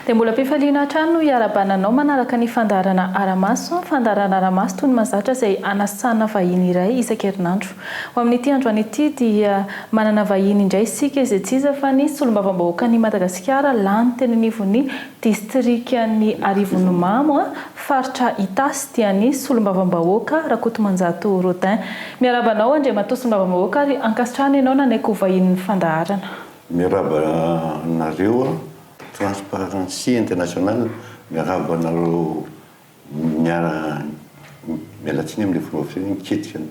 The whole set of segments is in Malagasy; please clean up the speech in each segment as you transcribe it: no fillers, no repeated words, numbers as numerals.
dia mbola mpifaliana hatrano hiarabananao manaraka ny fandarana aramaso fandarana aramaso toy ny mazatra izay anasana vahiny iray isan-kerinandro ho amin'ity andro an'ity dia manana vahiny indray isika izay tsy iza fa ny solombavambahoaka ny Madagasikara lany teny anivon'ny distrikan'ny Arivonimamo faritra Itasy dia ny solombavambahoaka Rakotomanjato Rodin. Miarabanao Andriamatoa solombavambahoaka ary ankasitrahana ianao nanaiky ho vahin'ny fandaharana. Miaraba nareo Transparency International miaraba nareo mialatsiny amin'ny fomba miketrika ny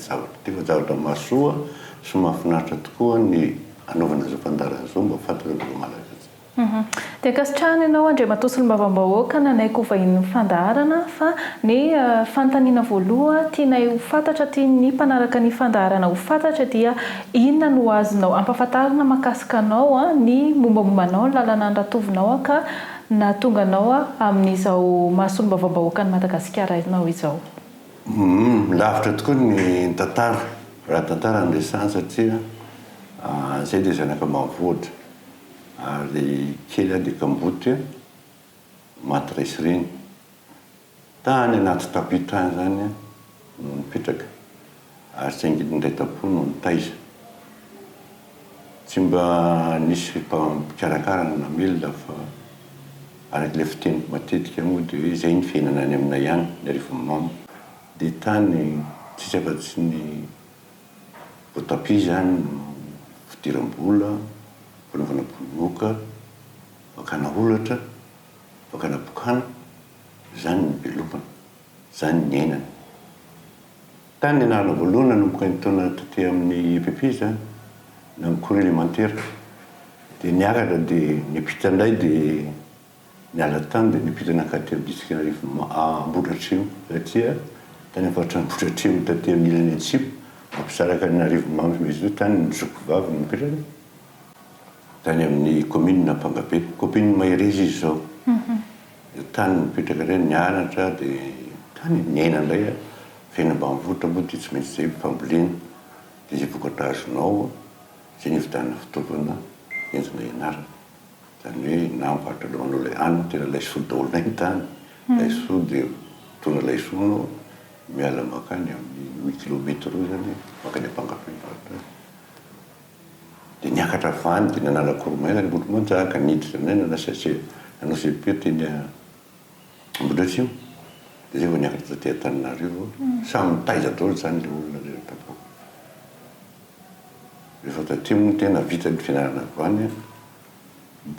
zavatra mahasoa sy mahafinaritra tokoa ny anaovana izao fandaharana izao mba fantatra ny malagasy. Dia ankasitrahana ianao Andriamatoa solombavambahoaka nanaiky ho vahin'ny fandaharana fa ny fanontaniana voaloha tianay ho fantatra tian'ny mpanaraka ny fandaharana ho fantatra dia inona no azonao ampahafantarina mahakasika anao ny mombamombanao ny lalana andratovinao ka nahatonga anao amin'izao mahasolombavambahoaka ny Madagasikara ianao izao. Lavitra tokoa ny tantara raha tantara andresana satria izay dia zanaka mahavoatra ary kely dia kamboty maty resireny tany anaty tapitany zany no nipetraka ary tsy angidiny iray tapo no nitaiza tsy mba nisy mpikarakara namelona fa araka ilay fiteniko matetika moa dia hoe izay ny fiainana any aminay ihany ny Arivonimamo dia tany tsisy afa-tsy ny voatabia zany no fidiram-bola fanaovana bonoka fakana olatra fakana bokana zany ny belomana zany ny ainana tany ny anarana voalohany nanomboka ny taona taty amin'ny EPP zany na amin'ny cour élémentaire dia niakatra dia nipita indray dia niala tany dia nipita nakaty amin'ny district Ambohidratrimo satria tany amin'ny faritra Ambohidratrimo taty amin'ny ilany Antsibo mampisaraka ny Arivonimamo izy io tany ny zokovavy no mipetraka tany amin'ny commune Ampangabe commune Maherezy izy zao tany mipetraka ireny nianatra dia tany niaina indray fiaina ambanivohitra moa dia tsy maintsy izay fambolena dia izay vokatra azonao izay nividianana fitaovana entina ianarana zany hoe na mivarotra alohanao ilay hanina tena laisoa daholo ny tany laisoa dia tona laisoa no miala makany amin'ny 8 kilomètre zany makany Ampangabe mivarotra dia niakatra avany dia nanala koromay zany Ambohidramanjaka niditra anay nanasatria nanao CP teny Ambohidratrimo dia zay vao niakatra taty Antananarivo samy mitaiza daholo zany ilay olona rehetra tapoko rehefa taty moa tena vita ny fianarana avany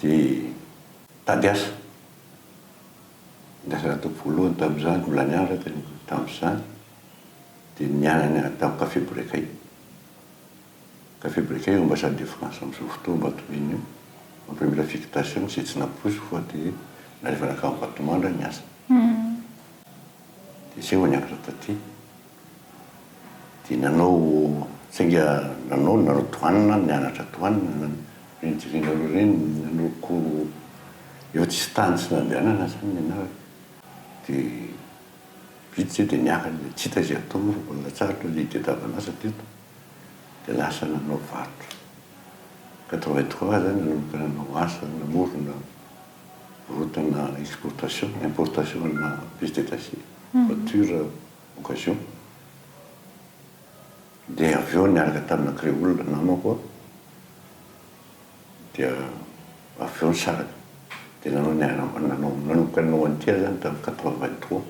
dia tady asa rato voalohany tamin'izany mbola nianatra tamin'izany dia nianana tamin'ny Café Brekay Café Brekay ambassade de France amin'izao fotoana Batomena io en première affectation izay tsy naposo fa dia narehefa nakamy Batomandra niasa dia izay vao niakatra taty dia nanao sainga nanao toanina nianatra toanina reny jirenalo reny nanao cours efa tsisy tany sy nandehanana zany nianarana dia vita zay dia niakatra dia tsy hita izay atao moa fa mbola latsarotra ilay itadiavan'asa teto dia lasa nanao varotra 83 zany nanomboka nanao asa namorona rotana exportation importation na pièce détachée voiture occasion dia avy eo niaraka tamina créole namako dia avy eo nisaraka dia nanomboka nanao an'ity zany tamin'ny 83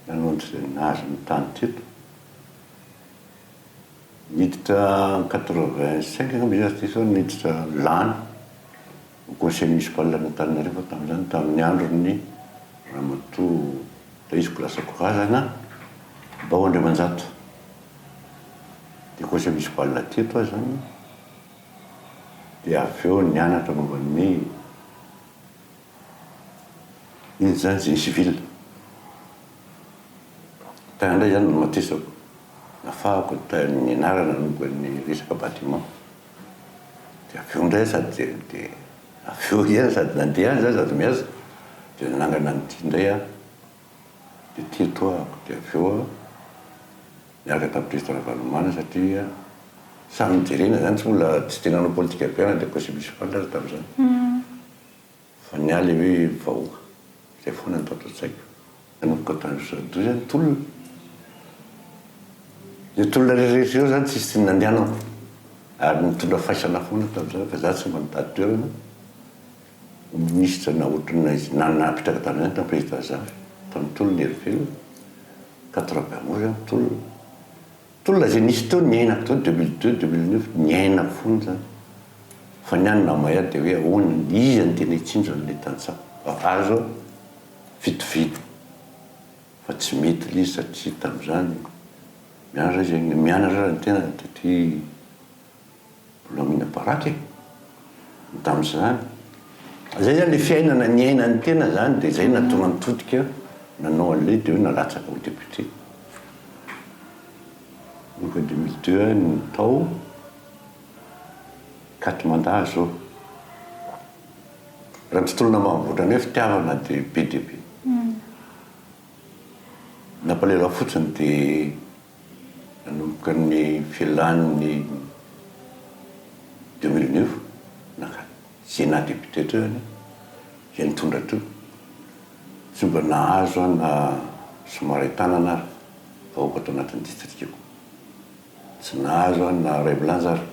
nanao nahazo ny tany teto niditra 85 angamba izy aty niditra lany au conseil municipal n'Antananarivo tamin'izany tamin'ny andron'ny Ramatoa Laizy Kolasako Razana Bao Andriamanjato dia conseil municipal teto zany dia avy eo nianatra momban'ny iny zany génie civil tany indray zany no matesako nafahako ny anarana nanomboka ny resaka bâtiment dia avy eo indray sady dia avy eo ihany sady nandeha zany sady miasa dia nanangana nyity indray dia teto ahako dia avy eo niaraka tamin'ny président Valomana satria samy mijerena zany tsy mbola tsy tena nanao politika ampiana dia conseil municipal tamin'izany fa nialy hoe vahoaka zay foana ny taotratsaiko nanomboka tandrosadoy zany tolona le tolona rehetrarehetra eo zany tsisy ty nandehanako ary mitondra faisana foana tam'izany fa za tsy manotady toerana ministra na ohatrana izy napitraka tam'izany tam président Zavy tamin'ny tolona herivelo 91 zany tolona zay nisy teo niainako teo 2002 2009 niainako foana zany fa niany namaya de hoe ahoana izy ny tena hitsinjo an'le tantsako azo vitovito fa tsy mety lizy satria tam'izany mianatra zegny mianatra ny tena taty mbola mihina baraky tam'izany zay zany le fiainana niainany tena zany de zay natonga nitodika nanao an'le de hoe nalatsaka ho député donc 2002 ny tao 4 mandat zao raha tontolona mamavoatrany hoe fitiavana de BDP nampalelo fotsiny de nanomboka ny fialan'ny 2009 naka sénat député teo any zay nitondra teo tsy mba nahazo na somary tanana ary vahoaka atao anatin'ny distrikiko tsy nahazo na ray blanzary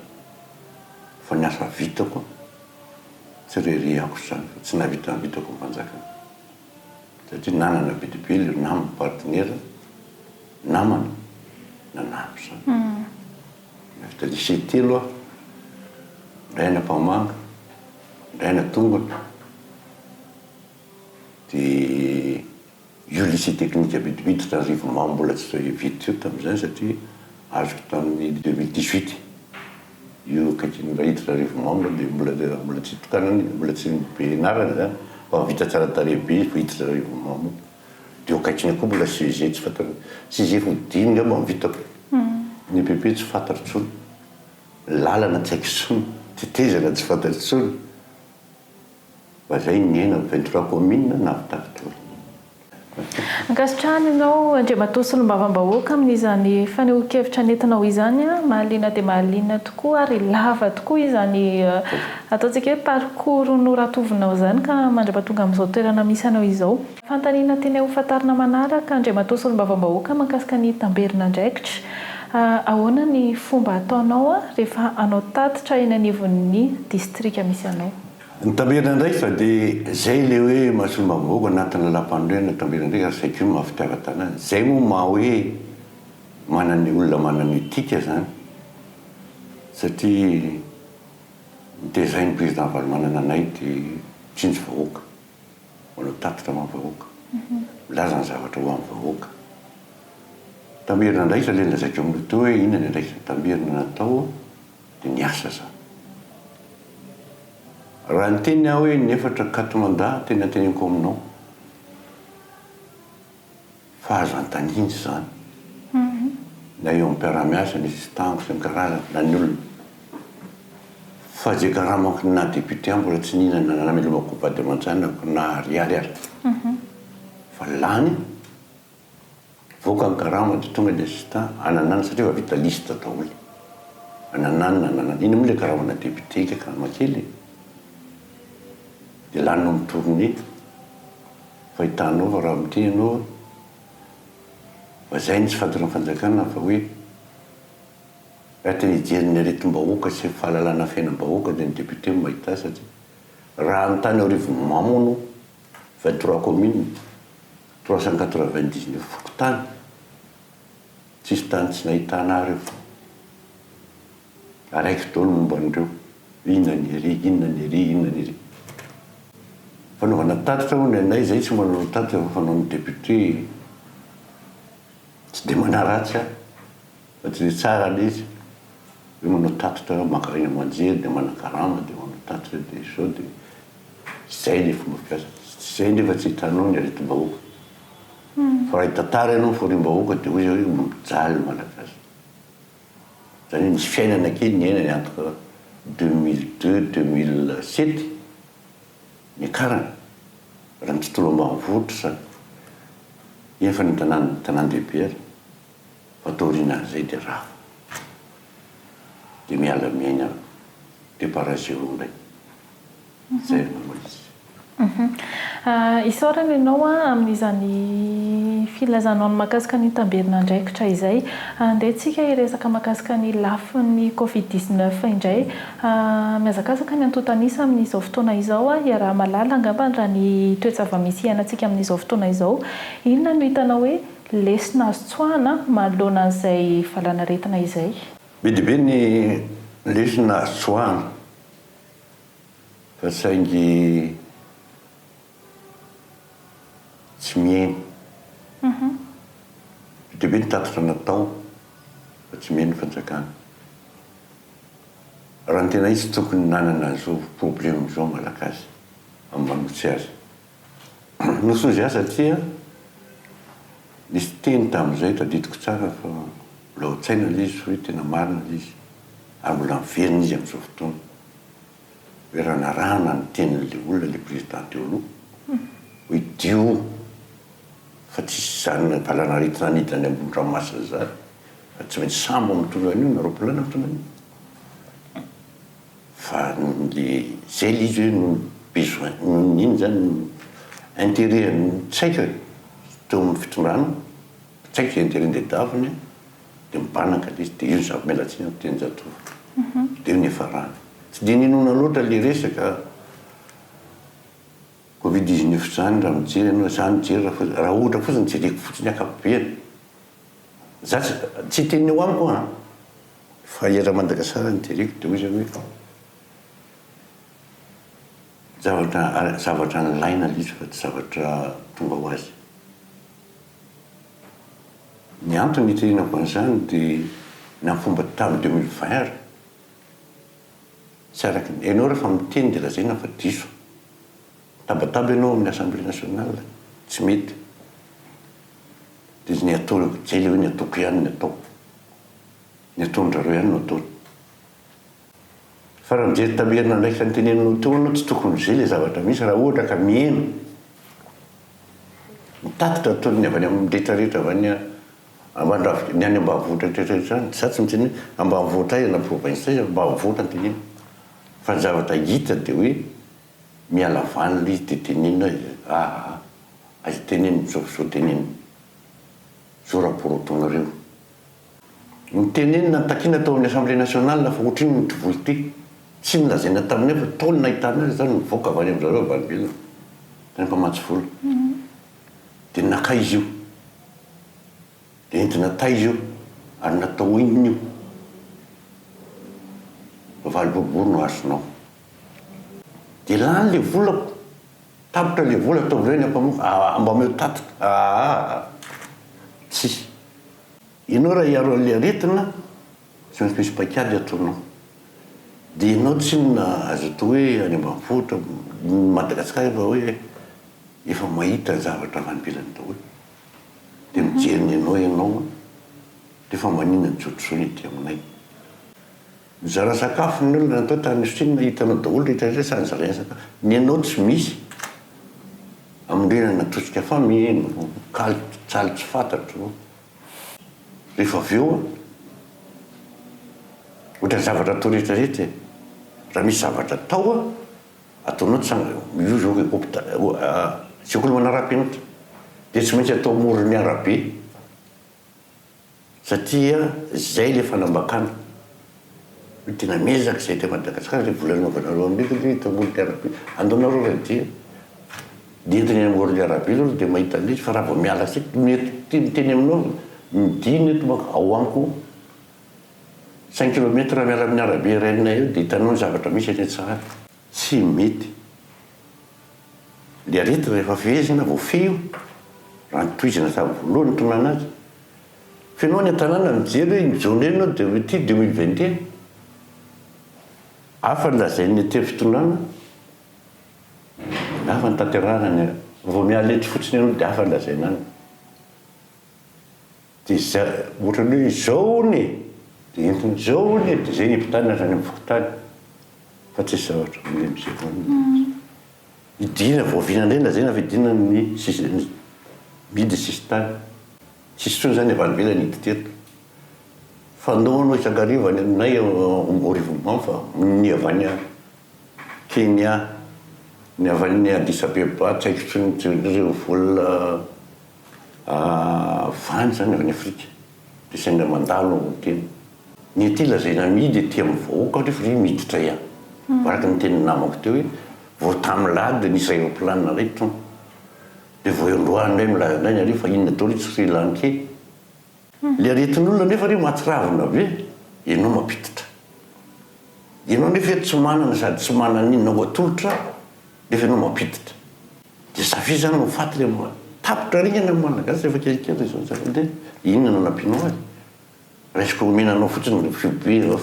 fa niasa vitako tsy reriako zany fa tsy navita vitako mpanjakana satria nanana BDP le namako partenaire namana nanampo zany navita lycée telo aho ndray ana Mpamanga ndray ana Tongona de io lycée technique abidibiditra Rivomamo mbola tsy vita io tam'izany satria azoko tamin'ny 2018 io akaikin'ny rahiditra Rivomamo de mbola tsy tokanany mbola tsy be narana zany fa vita tsara tarehibe vahiditra Rivomamo de akaikiny koa mbola CG tsy fatako CG ho dimy ngamba mivitako ny PP tsy fantatro tsony lalana tsy haiko tsony tetezana tsy fantatro tsony fa zay niaina 23 commune navitavitolo ankasitrahany ianao Andriamatoa solombavambahoaka amin'izany fanehoan-kevitra nentinao izany mahaliana dia mahaliana tokoa ary lava tokoa izany ataontsika hoe parcours noratovinao zany ka mandrapatonga amin'izao toerana misy anao izao fantaniana tena ho fantarina manaraka Andriamatoa solombavambahoaka mahakasika ny tamberin'andraikitra ahoana ny fomba ataonao rehefa anao tatitra eny anivon'ny distrika misy anao ny tamberina ndray fa de zay le hoe mahasolombavambahoaka anatin'ny lalam-pandroana tamberina ndray ary zay koa mahafitiava-tanàna zay moa maha hoe manany olona manany etika zany satria nitezainy président Valomanana anay de tsinjo vahoaka manao tatitra mavahoaka milaza ny zavatra ho amin'ny vahoaka tamberina ndray sa le lazako amin'io teo hoe inona ny ndraiky tamberina natao de niasa zany raha ny teny aho hoe nefatra 4 mandat tena teneniko aminao fa azo antaniny zany na eo ampiara-miasa nisy tango sy karazana na ny olona fa zay karamako na député mbola tsy nihinana na milomako vady aman-janako na ariary ary fa lany voaka ny karama de tonga de assistant ananana satria fa vita liste daholo ananana iny moa le karamana député ka karama kely de lanao mitorony fahitanao fa raha mitenao fa zay ny tsy fantatra ny fanjakana fa hoe tena hijeriny aretim-bahoaka sy fahalalana fiainam-bahoaka de ny député mahita satria raha nytany Rivomamo no 23 commune 399 fokotany tsisy tany tsy nahitana ary eo araiky daholo momba an'ireo inona ny ery fanaovana tatitra moa ny anay zay tsy manao tatitra fa fanao ny député tsy de manaratsy aho fa tsy de tsara le izy hoe manao tatitra makarena manjery de manakarama de manao tatitra de sao de zay le fomba fiasa zay nefa tsy hitanao ny aretim-bahoaka fa raha hitantara ianao forim-bahoaka de hoy zay hoe mijaly malagasy zany hoe nisy fiainana kely niainany entre 2002 2007 niakarana raha ny tontolo ambanivohitra zany efa ny tanàn-dehibe ary fa taorianan'izay de raha de miala miaina de para zéro ndray zay no izy Isaorana ianao a amin'izany filazanao ny mahakasika ny tamberinandraikitra izay andehantsika hiresaka mahakasika ny lafin'ny Covid-19 indray. Mihazakazaka ny antotanisa amin'izao fotoana izao a iaraha malala angamba raha ny toe-java-misy iainantsika amin'izao fotoana izao. Inona no hitanao hoe lesona azo tsoahana manoloana an'izay valanaretina izay? Be dia be ny lesona azo tsoahana fa saingy tsy mihaino. Be dia be ny tatitra natao fa tsy mihaino fanjakana. Raha ny tena izy tokony nanana an'izao problème izao malagasy amin'ny manolotsy azy. Noson izy ahy satria nisy teny tamin'izay tadidiko tsara fa mbola ao-tsaina ilay izy hoe tena marina ilay izy ary mbola miverina izy amin'izao fotoana hoe raha narahana ny tenin'ilay olona ilay président teo aloha ho idio fa tsisy zany valanaretina nidina any ambony ranomasina zany fa tsy maintsy sambo amin'ny toerana io na ropolana amin'ny toerana io fa le zay le izy hoe no besoin nino zany intérêt tsaika teo amin'ny fitondrana tsaika zay intérêt ndedaviny dia mibanaka le izy dia io ny zava-mialatsiny amin'ny teny jatovo dia io ny efa rany tsy dia ninona loatra le resaka Covid-19 zany raha mijery ianao zany mijery raha ohatra fotsiny jereko fotsiny akapobeany za tsy teny eo amiko a fa era Madagasikara ny jereko dia hoy zany zavatra nolaina le izy fa tsy zavatra tonga ho azy. Ny antony itenenako an'izany dia na fomba tamin'ny 2020 ary tsy araka ianao rehefa miteny dia lazaina fa diso tabataba ianao amin'ny Assemblée nationale tsy mety dia ny atao zay le hoe ny ataoko ihany ny atao ny ataon'rareo ihany no atao fa raha mijery tamerina ndraiky ny tenenanao teo anao tsy tokony zay le zavatra misy raha ohatra ka mihaino mitatitra ataony avy any amin'ny rehetrarehetra avy any Ambandrafitra ny any ambanivohitra rehetrarehetra zany za tsy miteny hoe ambanivohitra ay na province ay ambanivohitra ny tenenina fa ny zavatra hita dia hoe miala vany le izy dia tenenina azy tenenina zao tenenina zao rapport ataonareo ny tenenina takina tao amin'ny Assemblée nationale fa ohatriny ny tivolo ty tsy nilazaina tamin'ny fa taolina ahitana azy zany mivoaka avy any amin'zareo avanibelona tany mpamatsy vola dia naka izy io dia entina tay izy io ary natao inona io valiboribory no azonao dia lany le volako tapitra le vola atao avy eo ny amba meo tatitra tsisy ianao raha hiaro an'le aretina tsy maintsy misy paikady ataonao dia ianao tsy na azo atao hoe any ambanivohitra Madagasikara efa hoe efa mahita ny zavatra avanibelany daholo dia mijeriny ianao dia efa maninona ny jotrosoany ety aminay mizara sakafo ny olona natao tany sina hitanao daholo rehetrarehetra sany zaraina sakafo ny ianao tsy misy amin'ireny natosika fa mihaino tsaly tsy fantatro rehefa avy eo ohatra ny zavatra atao rehetrarehetra raha misy zavatra atao ataonao io zao sekoly manara-penitra dia tsy maintsy atao morony arabe satria zay le fanambakana hoe tena mezaka zay te Madagasikara le volanaovanareo amin'ireo tamorony arabe andaonareo raha dia entina ny morony arabe aloha dia mahita le izy fa raha vao miala sika miteny aminao midiny eto maka ao amiko 5 kilometra miala amin'ny arabe rainina eo dia hitanao ny zavatra misy eny tsara tsy mety le aretina rehefa fehezina vao feo raha nitohizana sa voalohany tonana azy fenao ny an-tanàna mijery hoe mijaonenao dia hoe ty 2021 hafa nylazain'ny ateo fitondrana hafa ny tanterahana vao miala eto fotsiny ianao dia hafa nylazaina any dia ohatrany hoe izao ny dia entina izao ny dia zay ny mpitany azany amin'ny fokotany fa tsy zavatra mile mijery idina vao vinandray lazaina fa idina ny midy sisy tany sisy tsony zany avanibelany hidi teto fandao anao isakarivo any aminay orivo mamy fa ny avy any Kenya ny avan'ny adisabeba tsy haiko ireo volona vany zany avy any Afrika de sendra mandalo teny ny aty lazaina midy aty amin'ny vahoaka rehefa ry miditra ihany araka ny teny namako teo hoe vao tamin'ny lady nisy aéroplanina ray tonga de vao androany indray milaza indray ny arivo fa inona daholo tsy Sri Lankais le aretin'olona nefa ry mahatsiravina be ianao mampiditra ianao nefa tsy manana sady tsy manana inona ho atolotra nefa ianao mampiditra de safy zany mifaty le tapitra ringana ny malagasy rehefa kelikely zao zany de inona no nampianao azy raisiko omenanao fotsiny fiobe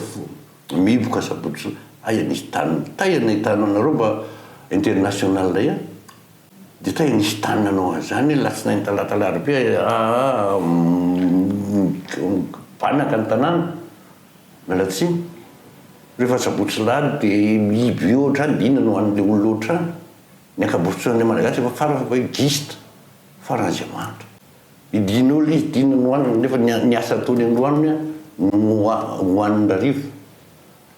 miboka sabotsy aya nisy tany taina hitanao anareo mba international lay a de taia nisy taninanao azany latsinainy talatalarbe banaka ny tanàna mialatsiny rehefa sabotsy lany de mihiby ohatrany de inona no an'le olona ohatrany ny akabotson'le malagasy efa fara hoe gisitra faran'Andriamanitra idin'olo izy dina no anina nefa ny asa ataony androany hoan'ny rarivo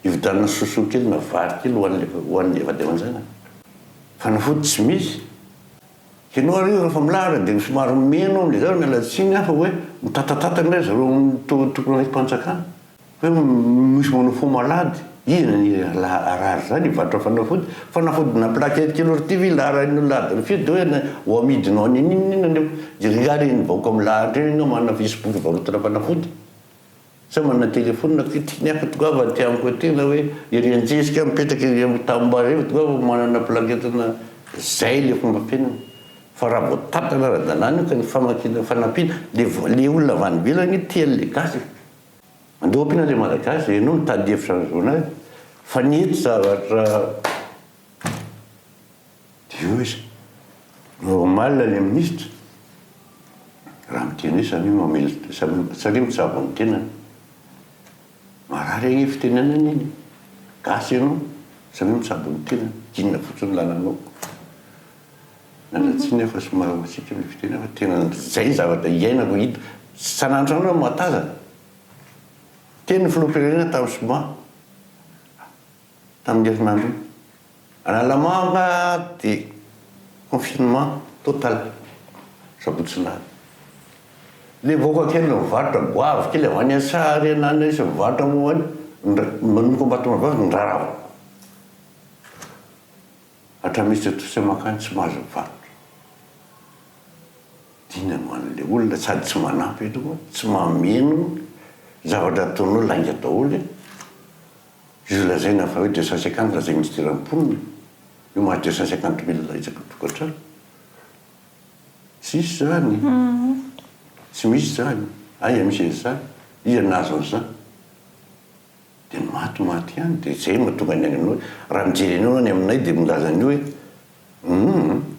ividanina sosoa kely na vary kely hoan'le vady aman'izany fanafody tsy misy kenao areo rehefa milara de somary meno am'le zao mialatsiny fa hoe mitatatata ndray zareo tokony mpanjakana hoe misy manao fo malady ina ny arary zany ivatra fanafody na plaketkely ortivy laran'ny lady refio de hoe ho amidinao ninina reny vahoaka milahatra eny ianao manana Facebook varotana fanafody sa manana telefona tianyako togava ty amiko tena hoe irianjesika mipetraky tamboary eo togava manana plaketina zay le fomba fiainana fa raha vao tatana ara-dalàna ka ny famakina fanampiana le olona vanibelany tia le gasy mandeha ampiana le malagasy ianao mitady hevitra anazy fa ny eto zavatra dio izy normal le ministre raha miteny hoe samy mamely samy mitsabo ny tenany marary agny fitenenana iny gasy ianao samy mitsabo ny tenany kinona fotsiny lananao nalatsiny efa somary matsika le fitena fa tena zay zavatra iainako hita sanandroanao matazana teny filoam-pirenena tamin'ny Soma tamin'ny herinandro analamanga de confinement total sabotsy lany le voaka kely mivarotra goavy kely avy any asary anany isy mivarotra moany manomkombato mavavy ny raravo hatramisy tosy makany tsy mahazo mivarotra dina no an'le olona sady tsy manampy eto tsy mameno zavatra ataonao lainga daholo izy lazaina fa hoe 250 lazay ministère amponina io maha 250 000 izaka tokantrano tsisy zany tsy misy zany aya misy an'izany iza nazo an'izany de maty ihany de zay mahatonga ny agnanao raha mijery anao any aminay de milazany hoe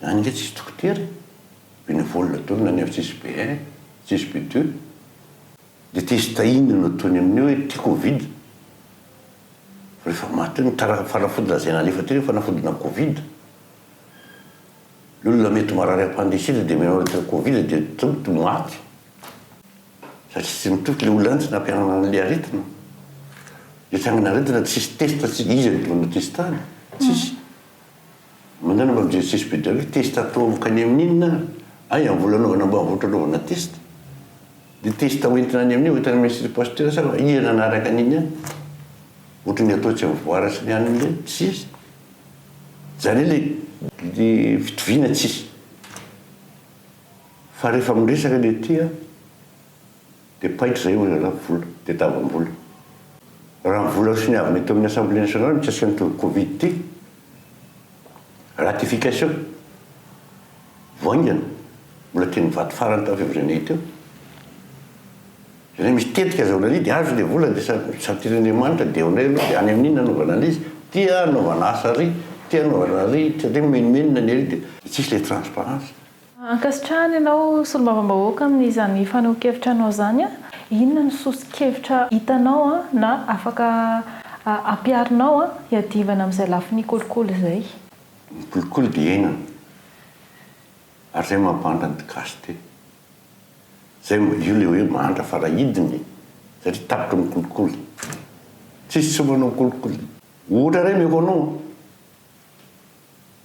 any nge tsisy dokotera beny volona taona ny tsisy B1 tsisy B2 de testa inona no ataony amin'io hoe ty covid rehefa maty ny fanafody lazaina alefa teny fanafodina covid l'olona mety marary appendicite de menao covid de toboto maty satria tsy mitoky le olona any tsy nampianana an'le aretina de tsanana aretina tsisy testa izy manao testany tsisy mandana mba mijery tsisy be hoe testa ataovokany amin'inona ay amvolanaovana mba mivoatra anaovana testa de testa hoentina any amin'io hoentina ministre pasteur sa iana anaraka an'iny any ohatrany atao tsy mivoara sy ny an'le tsisy zany le fitoviana tsisy fa rehefa miresaka le tia de paitra zay hoe raha vola de tavambola raha mivola sy ny avy mety amin'ny assemblée nationale mitsasika ny covid ty ratification voaingana mbola teny vaty farany tamin'ny février teo zany misy tetika zaonali de azo le vola de satiren'Andriamanitra de onay aloha de any amin'iny anaovana an'izy tia anaovana asa ry tia anaovana ry satria menomenona ny ary de tsisy le transparence ankasitrahany ianao solombavam-bahoaka amin'izany faneho-kevitra anao zany a inona ny sosi-kevitra hitanao a na afaka ampiarinao a hiadivana amin'izay lafin'ny kolikoly zay ny kolikoly de iainana ary zay mampandra ny gasité zay io le hoe mahandra farahidiny satria tapitra ny kolikoly tsisy tsy manao kolikoly ohatra ray meko anao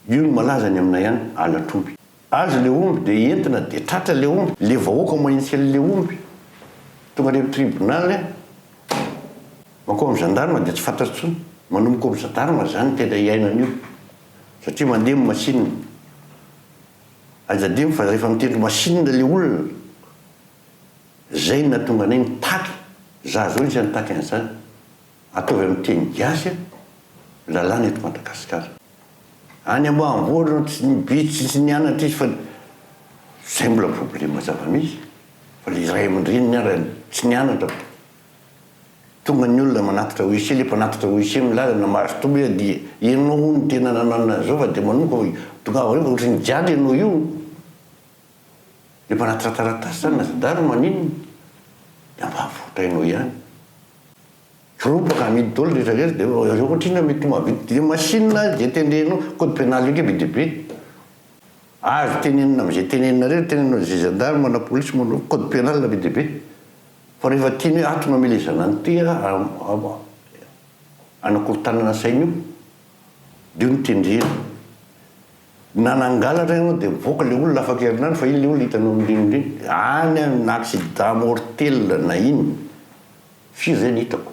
io no malaza ny aminay ihany alatromby azy le omby dia entina dia tratra le omby le vahoaka manisy le omby tonga le tribunal manko amin'ny gendarme dia tsy fantatritsony manomboka amin'ny gendarme zany tena iainan'io satria mandeha my machine azadimy fa rehefa mitendry machine le olona zay na tonga nay mitaky za zao izy nitaky an'izany ataovy amin'ny teny gasy lalàna eto Madagasikara any ambanivohitra tsy nibitsy tsy nianatra izy fa zay mbola problème zava-misy fa le iray amindreniny ara tsy nianatra tonga ny olona manatitra OIC le mpanatitra OIC milaza na mahazo tombo hoe dia ianao ny tena nanana zao fa dia manoka tonga rehefa ohatry ny jialy ianao io le mpanatitra taratasy zany na zadary maninona dia ambanivohitra ianao ihany kiropaka amidy dolo rehetrarehetra dia ohatrina mety mahavita dia machine dia tenenao code pénal io ke be dia be azo tenenina amin'izay tenenina rehetra tenenina zay gendarme na polisy manao code pénal be dia be fa rehefa tiany hoe ato mamelezana ny ty anakorontanana saina io dia io no tendrena nanangalatra ianao dia mivoaka le olona afaka herinany fa iny le olona hitanao amin'ireny any na accident mortel na iny fia zay ny hitako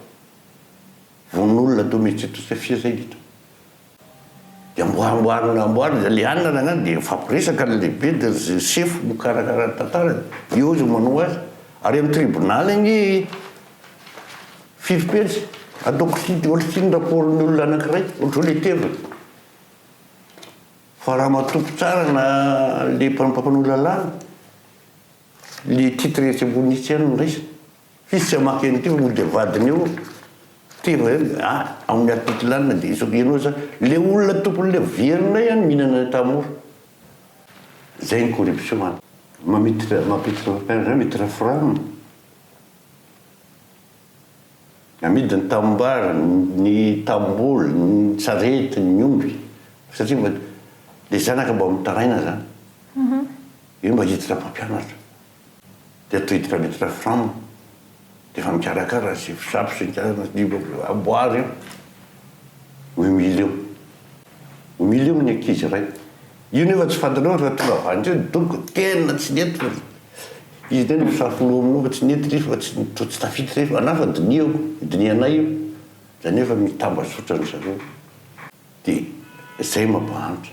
von'olona domestique fia zay ny hitako dia amboarina le anina nagnany dia fampiresaka ny lehibe dia sefo mikarakara tantara io izy manao azy ary amin'ny tribunal igny fivopetsy ataoko ohatry ny rapportny olona anankiray ohatro le tevina fa raha matompo tsara na le mpampanolo lalàna le titre etsy amboninitsy ihany niraisina fisy tsy amaky an'ity fa molo dia vadiny eo tevina amin'ny article anina dia isako ianao zany le olona tompon'le verinay ihany mihinana tamora zay ny corruption any mampiditra mitra frame amidy ny tambara ny tamboly ny sarety ny omby satria le zanaka mba mitaraina zany io mba hiditra mpampianatra dia atao hiditra mitra frame dia efa mikarakara sy fisapo sy amboary io 8 million ny ankizy ray io nefa tsy fantanao fa tonga avandreo donc tena tsy nety izy tena misafino aminao fa tsy nety rehefa tsy tafity rehefa ana fa dinianay io zany efa mitambasotra ny zareo dia zay mampahanitra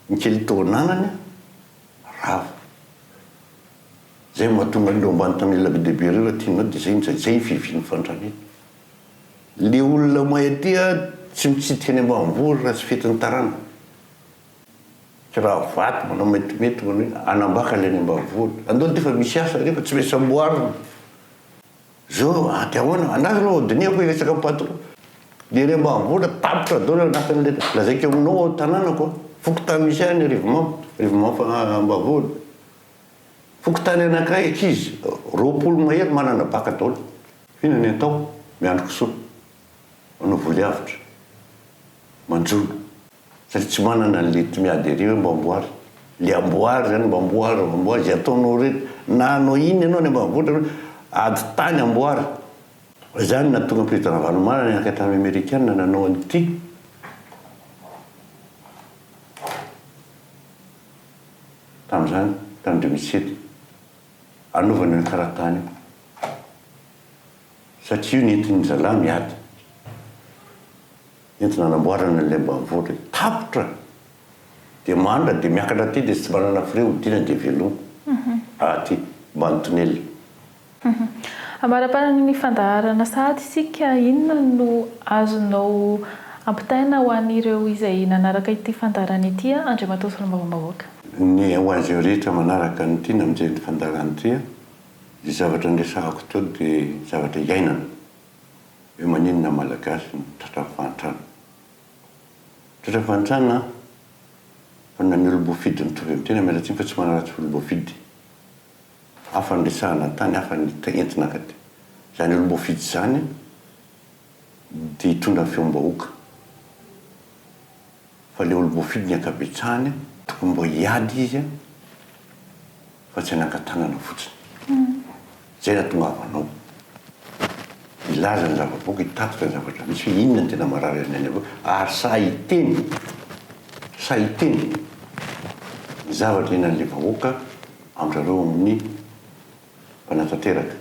ny kely taonanany rava zay mahatonga leo ambany tanela be dehibe reo tianao dia zay fiviny fantranety le olona mahay aty tsy mitsidika any ambanivory raha tsy fetiny tarana raha vaty manao metimety manao hoe anambaka le any ambanivory andao dia efa misy asa rehefa tsy maintsy amboarina zao ty ahoana anazy anao diniako resaka amin'ny patron dia ry ambanivory tapitra dao anatin'le lazaiko aminao tanànako fokotany misy any rivomampo ambanivory fokotany anankiray akizy 20 mahery manana baka daoly fina ny atao miandro kisoa manao voly avitra manjolo satria tsy manana le ty miady hoe mba amboary le amboary zany mba amboary zay ataonao rehetra na anao iny ianao ny ambanivohitra ady tany amboary zany na tonga président Vanomana ny ankatamy américaine nanao an'ity tamin'izany tamin'ny 2007 anaovany ny karatany satria io nentin'ny zala miady entina nanamboarana le ambanivohitra tapitra dia mandra dia miakatra ty dia tsy manana frais hodina dia velona aty mbany tonely amaraparany ny fandaharana sady isika inona no azonao ampitaina ho an'ireo izay nanaraka ity fandaharana ity Andriamatoa Solombavam-bahoaka ny ho azy eo rehetra manaraka ny tina amin'izay ny fandaharana ity ny zavatra nresahako teo dia zavatra iainana hoe maninona malagasy ny tratra fantrana tratra fantrana fa na ny olobofidy nitovy amin'ny tena mialatsiny fa tsy manaratsy olobofidy hafa ny resahana tany hafa ny entina katy zany olobofidy zany dia hitondra feom-bahoaka fa le olobofidy ny ankabetsahany tokony mbo hiady izy fa tsy hanankatanana fotsiny zay natonga avanao ilaza ny zava-boaka hitatitra ny zavatra misy hoe inona ny tena marary any any avao ary sa hiteny sahiteny ny zavatra enan'le vahoaka amrareo amin'ny mpanatanteraka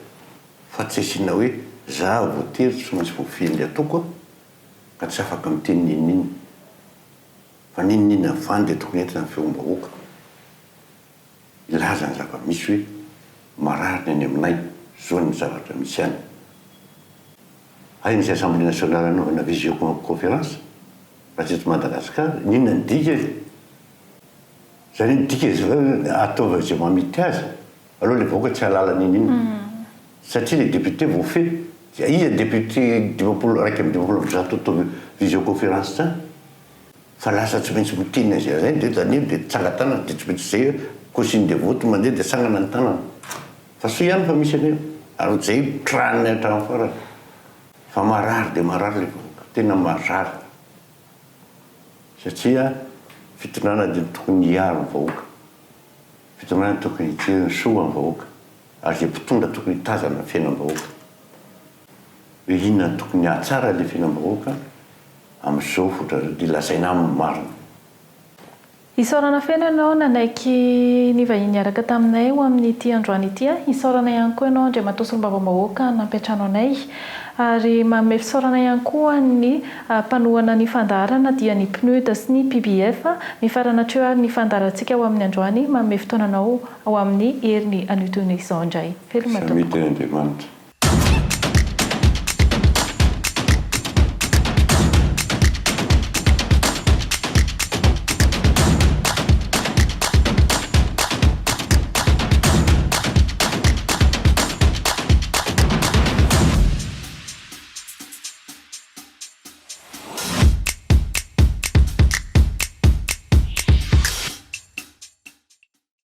fa tsy asiana hoe za voatery tsy maintsy voafehn'le ataoko ka tsy afaka miteny ninoniny fa ninoniny avany de tokony entina ny feom-bahoaka ilaza ny zava-misy hoe marariny any aminay zao ny zavatra misy any ay misy assemblée nationale anaovana visioconférence raha tsy eto Madagasikara ninona ny dika zany ny dika ataova zay mamity azy aloha le vahoaka tsy halala ninoniny satria le député voafehy dia iza député 250 atao visioconférence zany fa lasa tsy maintsy miteny azy zay de zany de tsangatanana de tsy maintsy zay consigne de vote mandeha de sangana ny tanana fa so ihany fa misy aneo ary zay traniny hatrany farany fa marary de marary le vahoaka tena marary satria fitondrana de tokony hiaro ny vahoaka fitondrana tokony hijeriny soa ny vahoaka ary zay mpitondra tokony hitazana ny fiainam-bahoaka hoe inona tokony hahatsara le fiainam-bahoaka amin'izao fotra de lazaina amin'ny marina isaorana feno ianao nanaiky ny vahiny araka taminay ho amin'ity androany ity isaorana ihany koa ianao ndray matosolombavambahoaka nampiatrano anay ary manome fisaorana ihany koa ny mpanohana ny fandarana dia ny PNUD sy ny PBF mifarana treo ary ny fandarantsika ho amin'ny androany manome fotoananao ao amin'ny heriny an'io toy izao indray. Felomatao. Samity Andriamanitra.